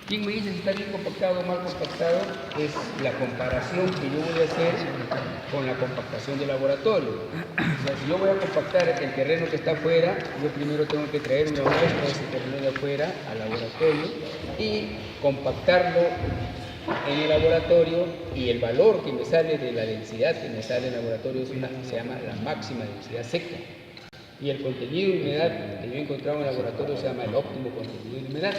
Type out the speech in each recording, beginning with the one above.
¿Quién me dice si está bien compactado o mal compactado? Es la comparación que yo voy a hacer con la compactación de laboratorio. O sea, si yo voy a compactar el terreno que está afuera, yo primero tengo que traer una muestra de ese terreno de afuera al laboratorio y compactarlo en el laboratorio, y el valor que me sale de la densidad que me sale en el laboratorio se llama la máxima densidad seca. Y el contenido de humedad que yo he encontrado en el laboratorio se llama el óptimo contenido de humedad.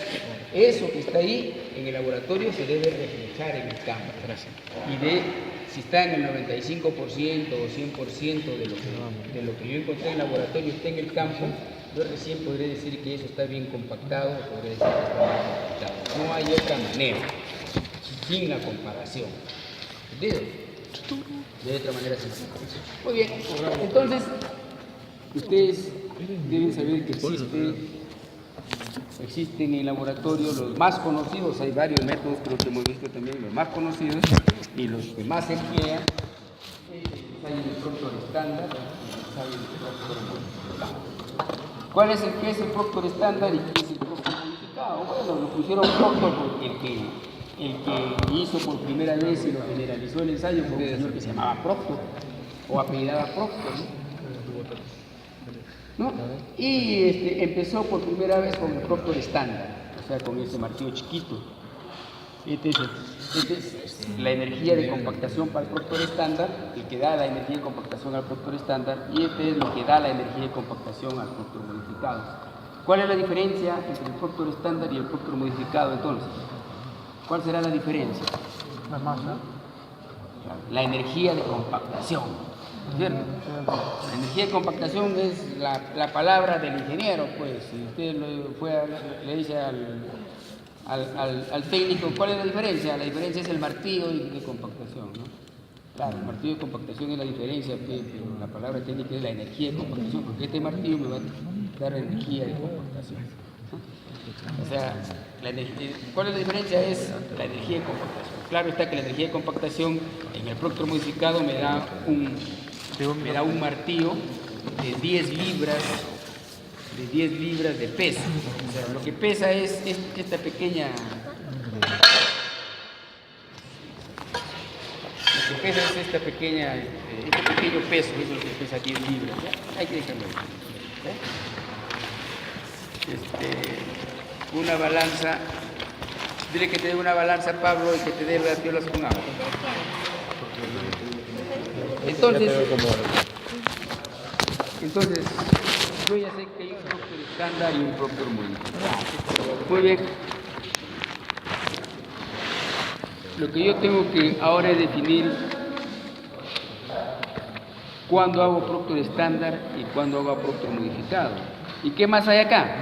Eso que está ahí en el laboratorio se debe reflejar en el campo. Y si está en el 95% o 100% de lo que yo encontré en el laboratorio está en el campo, yo recién podré decir que eso está bien compactado, o podré decir que está bien compactado. No hay otra manera, sin la comparación. ¿Entendido? De otra manera sí. Muy bien, entonces ustedes deben saber que existen en el laboratorio los más conocidos, hay varios métodos, creo que hemos visto también los más conocidos y los que más se emplean. Hay el Proctor estándar, hay el Proctor modificado. ¿Cuál es el Proctor estándar y qué es el Proctor modificado? Bueno, lo pusieron Proctor porque el que hizo por primera vez y lo generalizó el ensayo fue un señor que se llamaba Proctor o apellidaba Proctor, ¿no? Y empezó por primera vez con el Proctor estándar, o sea, con ese martillo chiquito. Esta es la energía de compactación para el Proctor estándar, el que da la energía de compactación al Proctor estándar, y este es lo que da la energía de compactación al Proctor modificado. ¿Cuál es la diferencia entre el Proctor estándar y el Proctor modificado entonces? ¿Cuál será la diferencia? La masa. La energía de compactación, ¿cierto? La energía de compactación es la palabra del ingeniero, pues. Si usted le dice al técnico, ¿cuál es la diferencia? La diferencia es el martillo de compactación, ¿no? Claro, el martillo de compactación es la diferencia, pero la palabra técnica es la energía de compactación, porque este martillo me va a dar energía de compactación, ¿no? O sea, ¿cuál es la diferencia? Es la energía de compactación. Claro está que la energía de compactación en el Proctor modificado me da un martillo de 10 libras de peso. O sea, lo que pesa es esta pequeña... Lo que pesa es este pequeño peso, eso es lo que pesa 10 libras. ¿Ya? Hay que dejarlo ahí. Una balanza, dile que te dé una balanza, Pablo, y que te dé las piolas con agua. Entonces, yo ya sé que hay un Proctor estándar y un Proctor modificado. Muy bien. Lo que yo tengo que ahora es definir cuándo hago Proctor estándar y cuándo hago Proctor modificado. ¿Y qué más hay acá?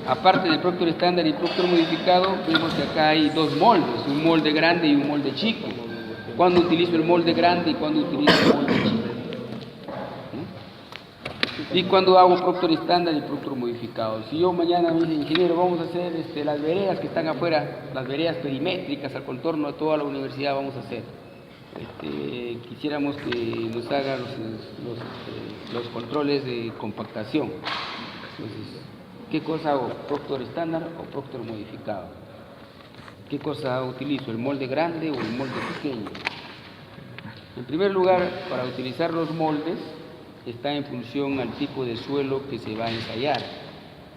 Aparte del Proctor estándar y Proctor modificado, vemos que acá hay dos moldes, un molde grande y un molde chico. ¿Cuándo utilizo el molde grande y cuándo utilizo el molde chico? ¿Y cuándo hago Proctor estándar y Proctor modificado? Si yo mañana me dice, ingeniero, vamos a hacer las veredas que están afuera, las veredas perimétricas al contorno de toda la universidad, vamos a hacer. Quisiéramos que nos haga los controles de compactación. Entonces, ¿qué cosa hago? ¿Proctor estándar o Proctor modificado? ¿Qué cosa utilizo? ¿El molde grande o el molde pequeño? En primer lugar, para utilizar los moldes está en función al tipo de suelo que se va a ensayar.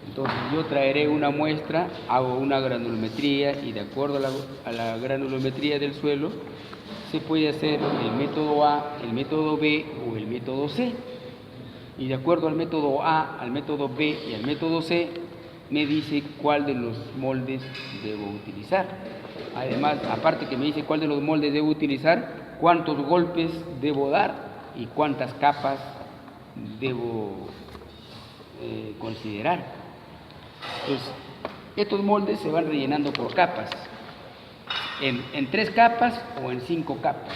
Entonces yo traeré una muestra, hago una granulometría y de acuerdo a la granulometría del suelo se puede hacer el método A, el método B o el método C. Y de acuerdo al método A, al método B y al método C, me dice cuál de los moldes debo utilizar. Además, aparte que me dice cuál de los moldes debo utilizar, cuántos golpes debo dar y cuántas capas debo considerar. Entonces, estos moldes se van rellenando por capas, en 3 capas o en 5 capas.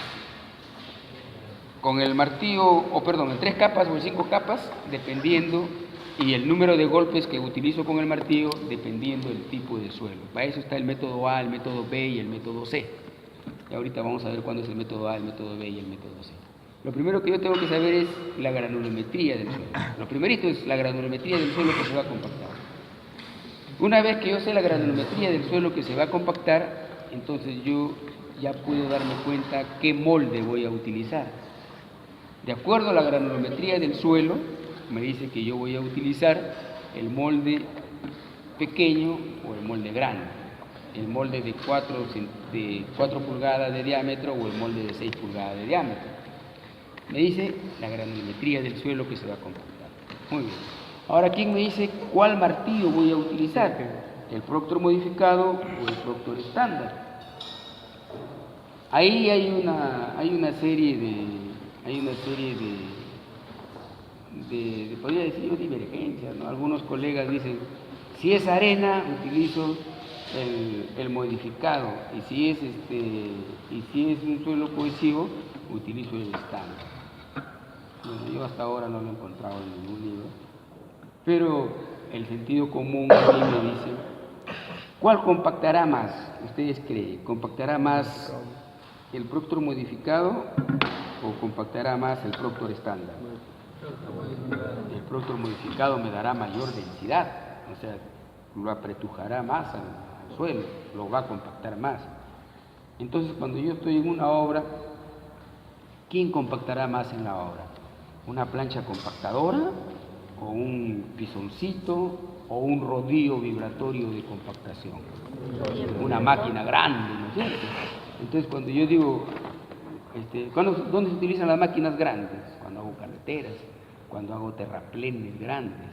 Con el martillo, en 3 capas o en 5 capas, dependiendo, y el número de golpes que utilizo con el martillo, dependiendo del tipo de suelo. Para eso está el método A, el método B y el método C. Y ahorita vamos a ver cuándo es el método A, el método B y el método C. Lo primero que yo tengo que saber es la granulometría del suelo. Lo primerito es la granulometría del suelo que se va a compactar. Una vez que yo sé la granulometría del suelo que se va a compactar, entonces yo ya puedo darme cuenta qué molde voy a utilizar. De acuerdo a la granulometría del suelo, me dice que yo voy a utilizar el molde pequeño o el molde grande, el molde de 4 pulgadas de diámetro o el molde de 6 pulgadas de diámetro. Me dice la granulometría del suelo que se va a compactar. Muy bien. Ahora, ¿quién me dice cuál martillo voy a utilizar? ¿El Proctor modificado o el Proctor estándar? Ahí hay una serie de podría decir yo, divergencias, ¿no? Algunos colegas dicen, si es arena, utilizo el modificado, y si es un suelo cohesivo, utilizo el estándar. Bueno, yo hasta ahora no lo he encontrado en ningún libro, pero el sentido común a mí me dice, ¿cuál compactará más? ¿Ustedes creen? ¿Compactará más el Proctor modificado o compactará más el Proctor estándar? El Proctor modificado me dará mayor densidad, o sea, lo apretujará más al suelo, lo va a compactar más. Entonces, cuando yo estoy en una obra, ¿quién compactará más en la obra? ¿Una plancha compactadora o un pisoncito o un rodillo vibratorio de compactación? Una máquina grande, ¿no es cierto? Entonces, cuando yo digo, ¿dónde se utilizan las máquinas grandes? Cuando hago carreteras, cuando hago terraplenes grandes.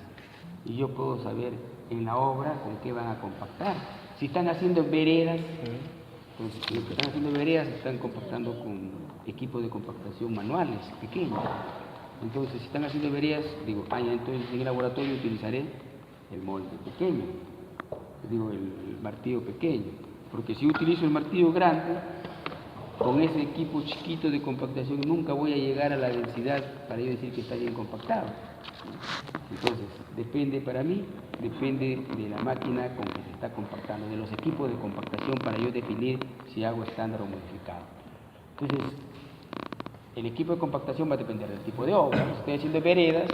Y yo puedo saber en la obra con qué van a compactar. Si están haciendo veredas, entonces, los que están haciendo veredas están compactando con equipos de compactación manuales, pequeños. Entonces, si están haciendo veredas, digo, entonces en el laboratorio utilizaré el molde pequeño, digo, el martillo pequeño, porque si utilizo el martillo grande, con ese equipo chiquito de compactación nunca voy a llegar a la densidad para yo decir que está bien compactado. Entonces, depende de la máquina con que se está compactando, de los equipos de compactación para yo definir si hago estándar o modificado. Entonces, el equipo de compactación va a depender del tipo de obra. Si estoy haciendo veredas,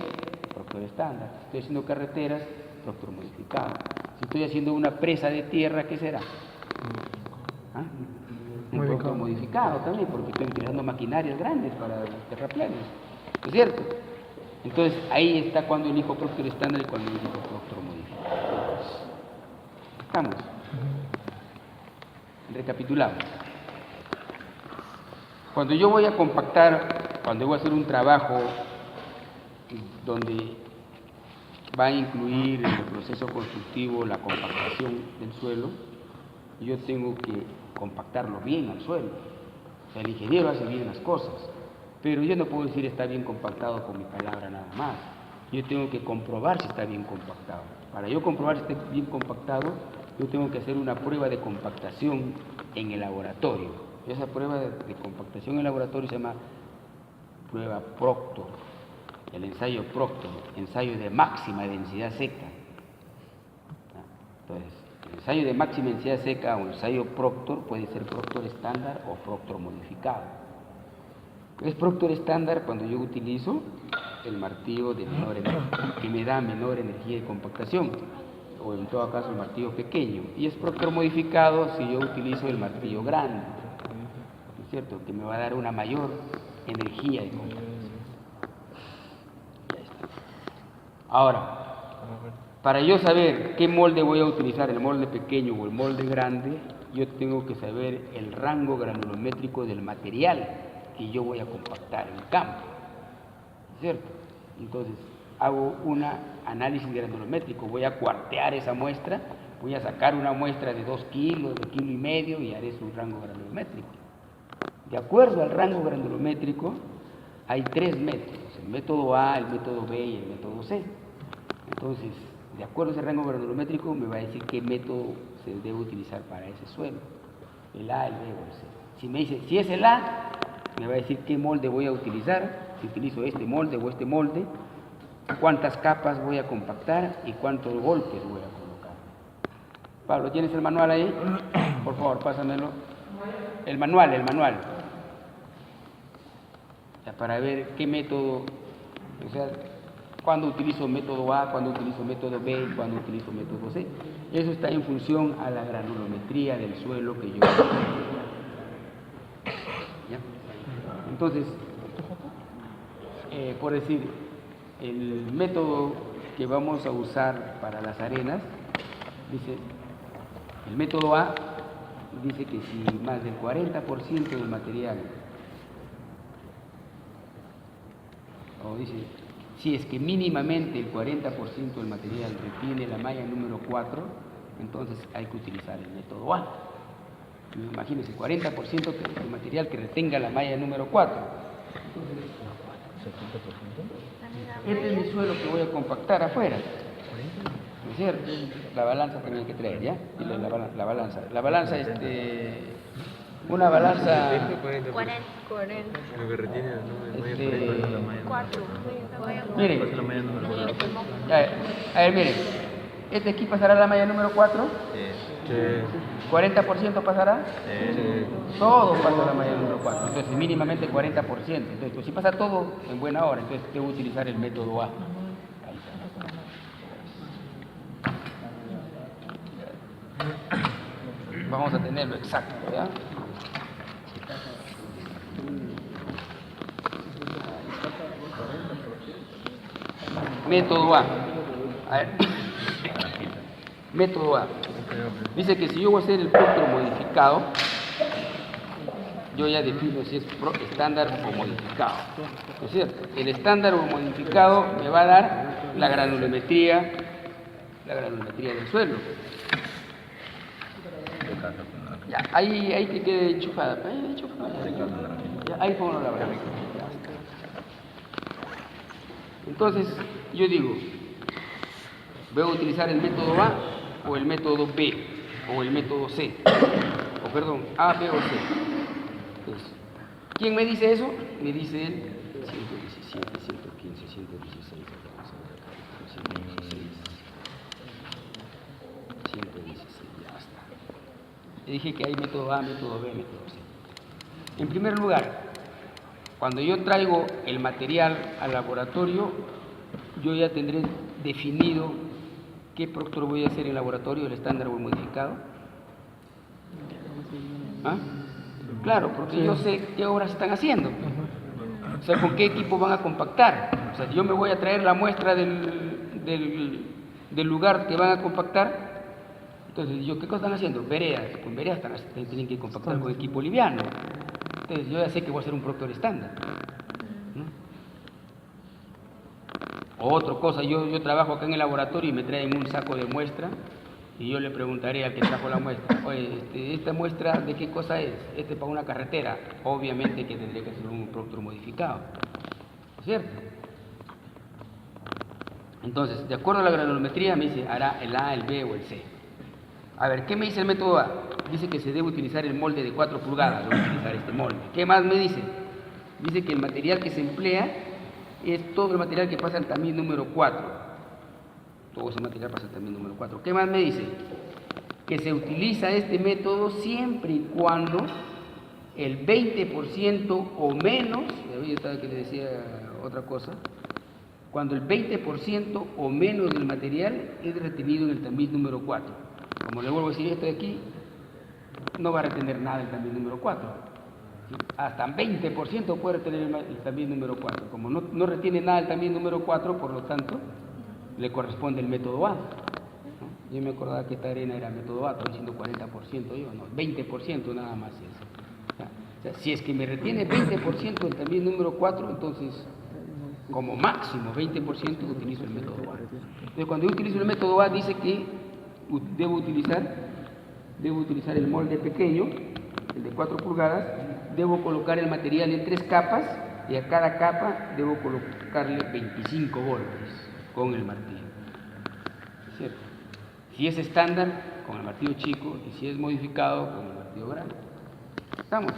Proctor estándar. Si estoy haciendo carreteras, Proctor modificado. Si estoy haciendo una presa de tierra, ¿qué será? Un Proctor modificado también, porque estoy utilizando maquinarias grandes para terraplenes, ¿no es cierto? Entonces, ahí está cuando elijo Proctor estándar y cuando elijo Proctor modificado. ¿Estamos? Recapitulamos. Cuando yo voy a compactar, cuando voy a hacer un trabajo donde va a incluir en el proceso constructivo la compactación del suelo, yo tengo que compactarlo bien al suelo. O sea, el ingeniero hace bien las cosas, pero yo no puedo decir está bien compactado con mi palabra nada más. Yo tengo que comprobar si está bien compactado. Para yo comprobar si está bien compactado, yo tengo que hacer una prueba de compactación en el laboratorio. Esa prueba de compactación en el laboratorio se llama prueba Proctor, el ensayo Proctor, ensayo de máxima densidad seca. Entonces, el ensayo de máxima densidad seca o ensayo Proctor puede ser Proctor estándar o Proctor modificado. Es Proctor estándar cuando yo utilizo el martillo de menor energía, que me da menor energía de compactación, o en todo caso el martillo pequeño. Y es Proctor modificado si yo utilizo el martillo grande, ¿no es cierto?, que me va a dar una mayor energía de compactación. Ya está. Ahora, para yo saber qué molde voy a utilizar, el molde pequeño o el molde grande, yo tengo que saber el rango granulométrico del material que yo voy a compactar en campo, ¿cierto? Entonces, hago un análisis granulométrico, voy a cuartear esa muestra, voy a sacar una muestra de 2 kilos, de 1,5 kilos y haré su rango granulométrico. De acuerdo al rango granulométrico, hay 3 métodos, el método A, el método B y el método C. Entonces, de acuerdo a ese rango granulométrico, me va a decir qué método se debe utilizar para ese suelo, el A, el B o el C. Si me dice, si es el A, me va a decir qué molde voy a utilizar, si utilizo este molde o este molde, cuántas capas voy a compactar y cuántos golpes voy a colocar. Pablo, ¿tienes el manual ahí? Por favor, pásamelo. El manual. Ya, para ver qué método, o sea, cuándo utilizo método A, cuándo utilizo método B y cuándo utilizo método C. Eso está en función a la granulometría del suelo que yo... ¿Ya? Entonces, por decir, el método que vamos a usar para las arenas, dice, el método A dice que si más del 40% del material, o dice, si es que mínimamente el 40% del material retiene la malla número 4, entonces hay que utilizar el método A. Imagínense, 40% del material que retenga la malla número 4. Este es mi suelo que voy a compactar afuera. ¿No es cierto? La balanza también hay que traer, ¿ya? Y la balanza. La balanza, una balanza... 40. Lo que retiene la malla 4. Miren, a ver, miren. Este aquí pasará la malla número 4. Sí. 40% pasará. Sí. Todo pasa la malla número 4. Entonces, mínimamente 40%. Entonces, pues, si pasa todo en buena hora, entonces debo utilizar el método A. Ahí está. Vamos a tenerlo exacto, ¿ya? Método A. A ver. Método A. Dice que si yo voy a hacer el próspero modificado, yo ya defino si es estándar o modificado. ¿No es cierto? El estándar o modificado me va a dar la granulometría del suelo. Ya, ahí que quede enchufada. Ya, ahí pongo la balanza. Entonces, yo digo, voy a utilizar el método A o el método B o el método C, o perdón, A, B o C. Entonces, ¿quién me dice eso? Me dice él 117, 115, 116, 116, 116, ya está. Le dije que hay método A, método B, método C. En primer lugar, cuando yo traigo el material al laboratorio, yo ya tendré definido qué próspero voy a hacer en el laboratorio, el estándar o el modificado. ¿Ah? Claro, porque yo sé qué obras están haciendo. O sea, con qué equipo van a compactar. O sea, yo me voy a traer la muestra del lugar que van a compactar. Entonces, ¿qué cosas están haciendo? Veredas. Con veredas tienen que compactar con equipo liviano. Entonces, yo ya sé que voy a hacer un próspero estándar. ¿No? Otra cosa, yo trabajo acá en el laboratorio y me traen un saco de muestra y yo le preguntaré al que trajo la muestra, oye, ¿esta muestra de qué cosa es? Para una carretera. Obviamente que tendré que hacer un próspero modificado, ¿cierto? Entonces, de acuerdo a la granulometría me dice, hará el A, el B o el C. A ver, ¿qué me dice el método A? Dice que se debe utilizar el molde de 4 pulgadas, voy a utilizar este molde. ¿Qué más me dice? Dice que el material que se emplea es todo el material que pasa al tamiz número 4. Todo ese material pasa al tamiz número 4. ¿Qué más me dice? Que se utiliza este método siempre y cuando el 20% o menos, yo estaba que le decía otra cosa, cuando el 20% o menos del material es retenido en el tamiz número 4. Como le vuelvo a decir, esto de aquí no va a retener nada el tamiz número 4. ¿Sí? Hasta 20% puede retener el tamiz número 4. Como no retiene nada el tamiz número 4, por lo tanto, le corresponde el método A. ¿No? Yo me acordaba que esta arena era método A, estoy diciendo 40%, yo no, 20% nada más es. ¿Ya? O sea, si es que me retiene 20% del tamiz número 4, entonces, como máximo 20% utilizo el método A. Entonces, cuando yo utilizo el método A, dice que debo utilizar el molde pequeño, el de 4 pulgadas, debo colocar el material en 3 capas y a cada capa debo colocarle 25 golpes con el martillo. ¿Cierto? Si es estándar, con el martillo chico, y si es modificado, con el martillo grande. ¿Estamos?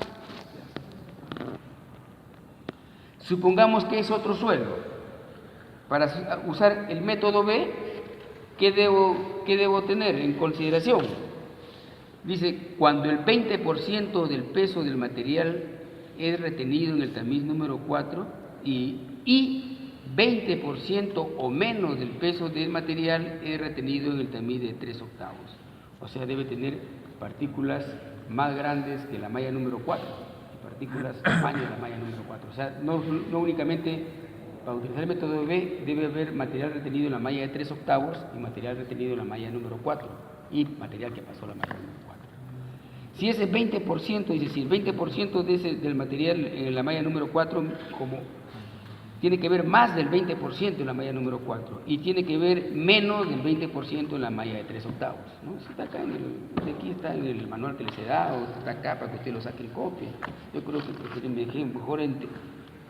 Supongamos que es otro suelo. Para usar el método B, ¿qué debo tener en consideración? Dice, cuando el 20% del peso del material es retenido en el tamiz número 4 y 20% o menos del peso del material es retenido en el tamiz de 3/8. O sea, debe tener partículas más grandes que la malla número 4, partículas tamaño de la malla número 4. O sea, no únicamente para utilizar el método B debe haber material retenido en la malla de 3/8 y material retenido en la malla número 4 y material que pasó la malla número 4. Si ese 20%, es decir, 20% del material en la malla número 4, como tiene que ver más del 20% en la malla número 4 y tiene que ver menos del 20% en la malla de 3/8, ¿no? Si está acá aquí está en el manual que les he dado, está acá para que usted lo saque en copia. Yo creo que mejor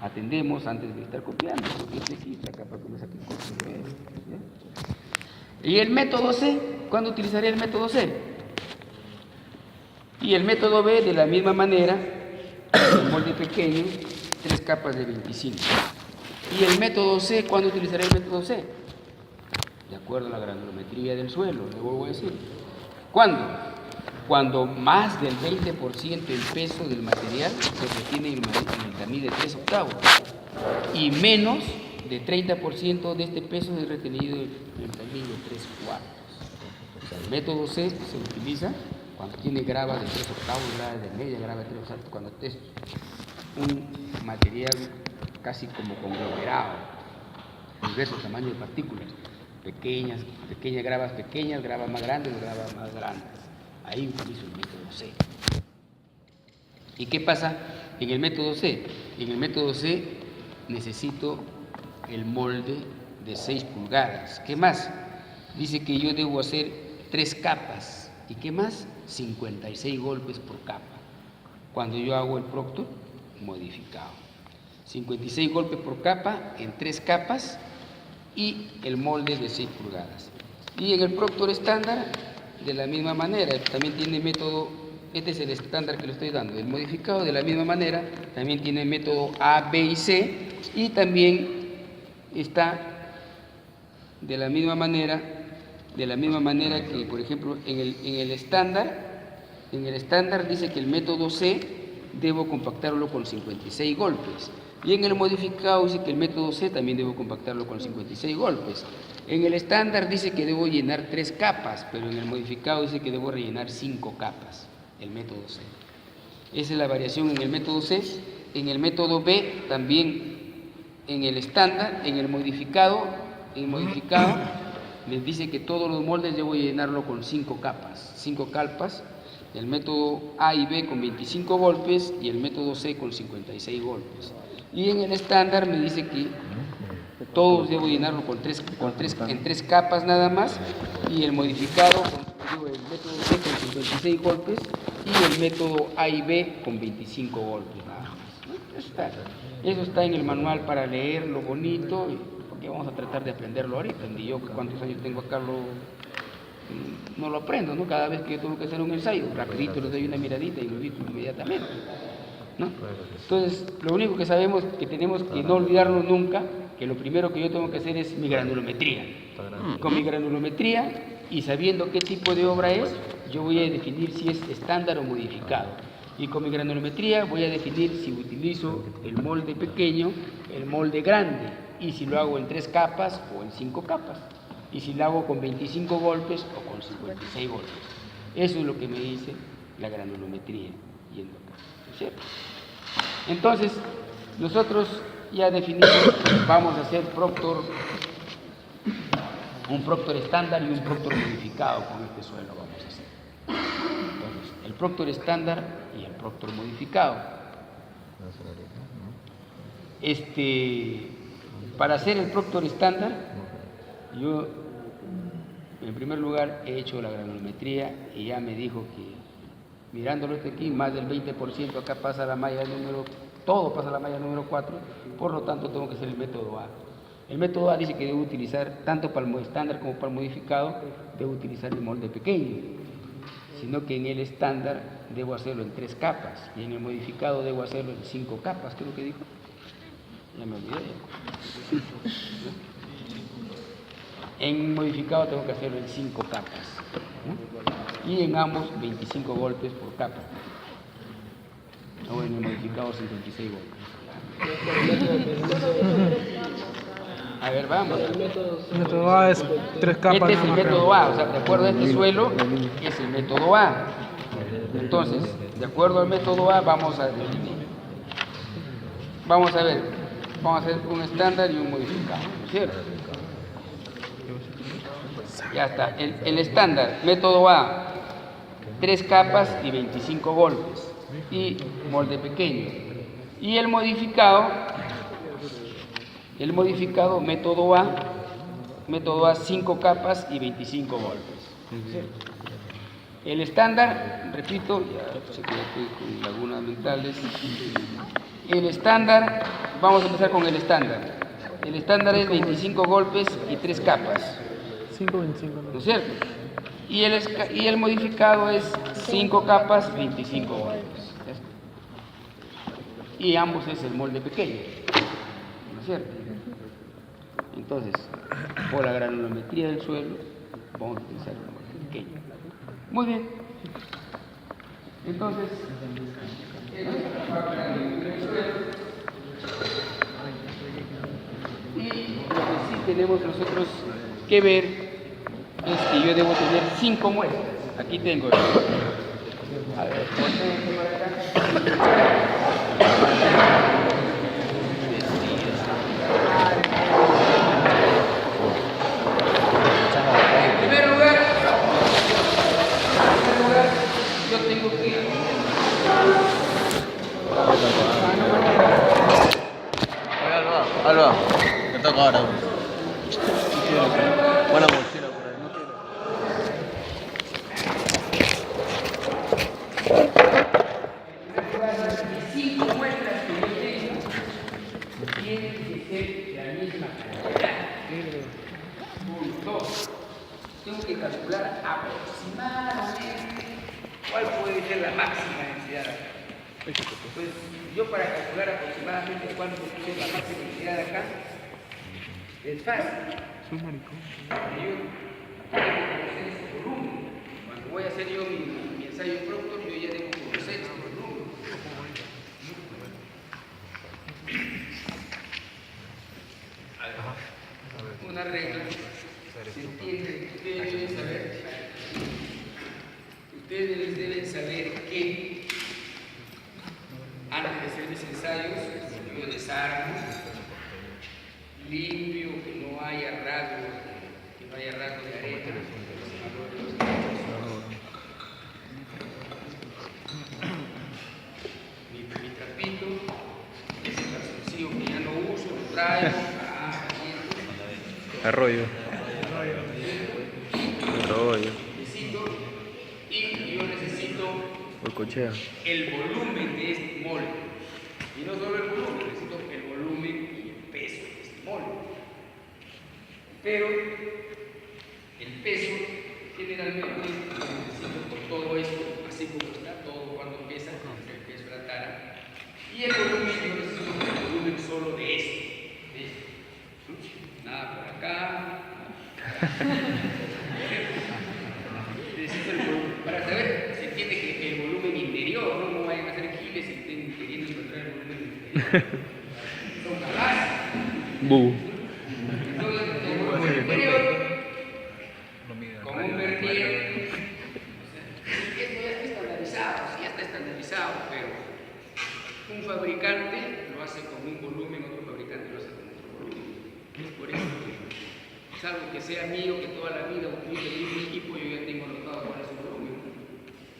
atendemos antes de estar copiando, porque este aquí está acá para que lo saque en copia. ¿Ya? Y el método C, ¿cuándo utilizaré el método C? Y el método B de la misma manera, el molde pequeño, 3 capas de 25. Y el método C, ¿cuándo utilizaré el método C? De acuerdo a la granulometría del suelo, le vuelvo a decir. ¿Cuándo? Cuando más del 20% del peso del material se retiene en el tamiz de 3/8 y menos de 30% de este peso es retenido en el tamiz de 3/4. O sea, el método C se utiliza cuando tiene gravas de 3/8, gravas de media, gravas de 3/8, cuando es un material casi como conglomerado, diversos tamaños de partículas, pequeñas gravas más grandes, gravas más grandes. Ahí utilizo el método C. ¿Y qué pasa en el método C? En el método C necesito el molde de 6 pulgadas. ¿Qué más? Dice que yo debo hacer 3 capas. ¿Y qué más? 56 golpes por capa. Cuando yo hago el proctor modificado. 56 golpes por capa en 3 capas y el molde de 6 pulgadas. Y en el proctor estándar, de la misma manera, también tiene método, este es el estándar que le estoy dando, el modificado de la misma manera, también tiene método A, B y C, y también está de la misma manera que, por ejemplo, en el estándar dice que el método C debo compactarlo con 56 golpes. Y en el modificado dice que el método C también debo compactarlo con 56 golpes. En el estándar dice que debo llenar 3 capas, pero en el modificado dice que debo rellenar 5 capas, el método C. Esa es la variación en el método C. En el método B también, en el estándar, en el modificado les dice que todos los moldes debo llenarlo con 5 capas, el método A y B con 25 golpes y el método C con 56 golpes. Y en el estándar me dice que todos debo llenarlo en 3 capas nada más, y el modificado, el método C con 56 golpes y el método A y B con 25 golpes nada más. Eso está en el manual para leerlo bonito, porque vamos a tratar de aprenderlo ahorita. Y yo, cuántos años tengo acá, no lo aprendo, ¿no? Cada vez que yo tengo que hacer un ensayo, rapidito les doy una miradita y lo evito inmediatamente, ¿no? Entonces, lo único que sabemos que tenemos que no olvidarnos nunca, que lo primero que yo tengo que hacer es mi granulometría. Con mi granulometría y sabiendo qué tipo de obra es, yo voy a definir si es estándar o modificado. Y con mi granulometría voy a definir si utilizo el molde pequeño, el molde grande, y si lo hago en 3 capas o en 5 capas, y si lo hago con 25 golpes o con 56 golpes. Eso es lo que me dice la granulometría. ¿Cierto? Entonces, nosotros ya definimos, vamos a hacer un proctor estándar y un proctor modificado con este suelo vamos a hacer. Entonces, el proctor estándar y el proctor modificado. Para hacer el proctor estándar, yo en primer lugar he hecho la granulometría y ya me dijo que mirándolo aquí, más del 20% acá pasa la malla todo pasa la malla número 4, por lo tanto tengo que hacer el método A. El método A dice que debo utilizar, tanto para el estándar como para el modificado, debo utilizar el molde pequeño, sino que en el estándar debo hacerlo en 3 capas y en el modificado debo hacerlo en 5 capas, ¿qué es lo que dijo? Ya me olvidé. En modificado tengo que hacerlo en 5 capas, ¿no? Y en ambos 25 golpes por capa, o en el modificado 56 golpes. A ver, vamos. El método A es 3 capas. Este es nada el más, método creo. A, o sea, de acuerdo a este suelo, es el método A. Entonces, de acuerdo al método A, vamos a definir. Vamos a ver, vamos a hacer un estándar y un modificado, ¿no es cierto? Ya está. El estándar, método A, 3 capas y 25 golpes. Y molde pequeño. Y el modificado, método A, 5 capas y 25 golpes. El estándar, repito, ya sé que estoy con lagunas mentales. El estándar, vamos a empezar con el estándar. El estándar es 25 golpes y 3 capas. 5.25. ¿No es cierto? Y el modificado es 5 capas, 25 golpes. ¿Ya está? Y ambos es el molde pequeño. ¿No es cierto? Entonces, por la granulometría del suelo, vamos a utilizar el molde pequeño. Muy bien. Entonces, y lo que sí tenemos nosotros que ver es que yo debo tener 5 muestras. Aquí tengo. A ver, por acá. En primer lugar, yo tengo que Alba, te toca ahora. Buena mochila por ahí, no quiero. tienen que ser de la misma cantidad. Punto. Tengo que calcular aproximadamente cuál puede ser la máxima densidad. Pues yo para calcular aproximadamente cuál puede ser la máxima densidad de acá, es fácil. Yo tengo que conocer este volumen. Cuando voy a hacer yo mi ensayo Proctor, yo ya debo conocer este volumen. Una regla se entiende, ustedes deben saber que antes de hacer mis ensayos yo desarmo, limpio, que no haya rasgos de arena. Mi trapito, ese calzoncillo que ya no uso, lo traigo. Arroyo. Y yo necesito Bolcochea. el volumen de este molde. Y no solo el volumen, necesito el volumen y el peso de este molde. Pero el peso generalmente lo necesito por todo esto, así como está todo cuando empieza con el peso de la tara. Y el volumen yo necesito el volumen solo de esto. Nada por acá. Necesito el volumen. Para saber, se entiende que el volumen interior, no vayan a hacer giles y estén queriendo encontrar el volumen interior. Son capaces. Entonces, el volumen interior, con un vernier, esto ya está estandarizado, sí ya está estandarizado, pero un fabricante lo hace con un volumen, otro fabricante lo hace con otro volumen. Es por eso que, salvo que sea mío, que toda la vida utilice el mismo equipo, yo ya tengo anotado cuál es su volumen.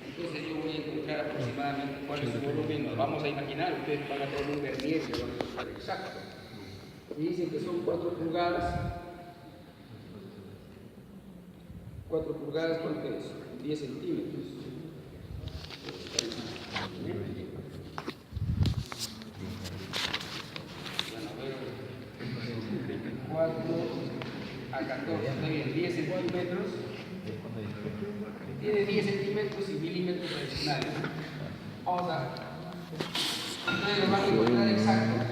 Entonces yo voy a encontrar aproximadamente cuál es su volumen. Nos vamos a imaginar, ustedes van a tener un vernier y lo van a encontrar exacto. Y dicen que son 4 pulgadas. 4 pulgadas, ¿cuánto es? 10 centímetros. Bueno, a ver, 4 a 14, está bien, 10 centímetros. Tiene 10 centímetros y milímetros adicionales. Vamos a. Ustedes lo van a encontrar exacto.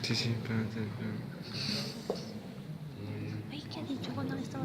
Sí, pero... Ay, ¿qué ha dicho cuando le estaba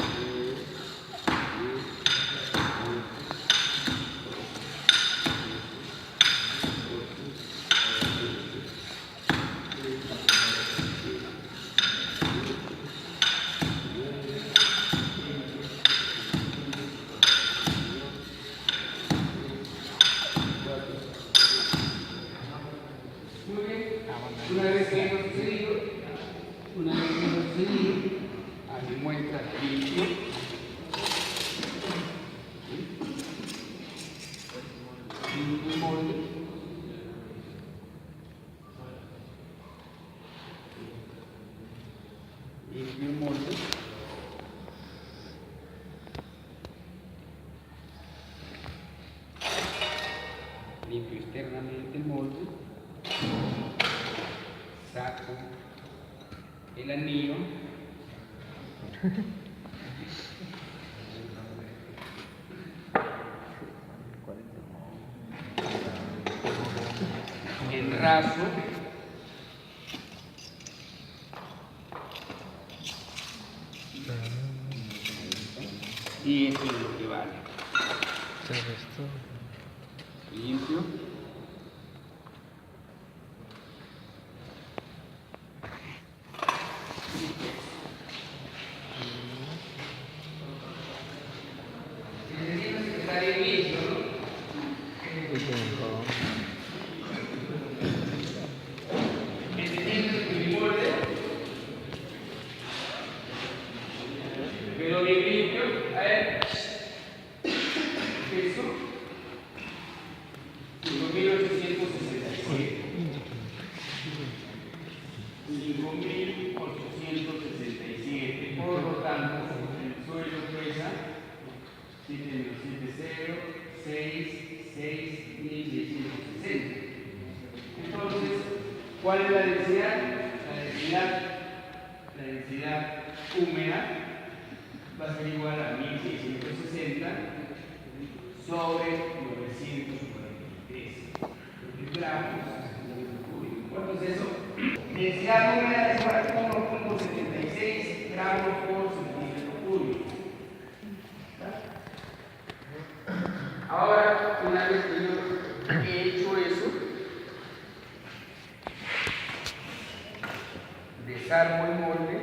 Limpio el molde. Limpio externamente el molde. Saco el anillo. Enrazo. Y esto es lo que vale. Limpio. Quedó bien limpio. A ver. Eso. 5.867. 5.867. Por lo tanto, el suelo pesa 7.660. Entonces, ¿cuál es la densidad? La densidad húmeda va a ser igual a 1.660 sobre 943 gramos. ¿Cuánto es eso? Densidad húmeda es igual a 1.76 gramos por centímetro cúbico. Ahora, una vez que yo he hecho eso, desarmo el molde.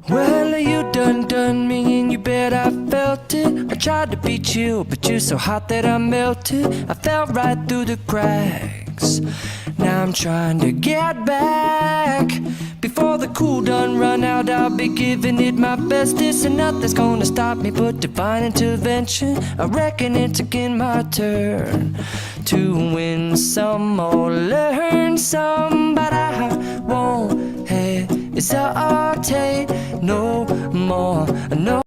Well, you done me and you bet I felt it. I tried to be chill, but you're so hot that I melted. I fell right through the cracks. Now I'm trying to get back. Before the cool done run out, I'll be giving it my best. This and nothing's gonna stop me but divine intervention. I reckon it's again my turn to win some or learn some, but I won't hesitate no more. No.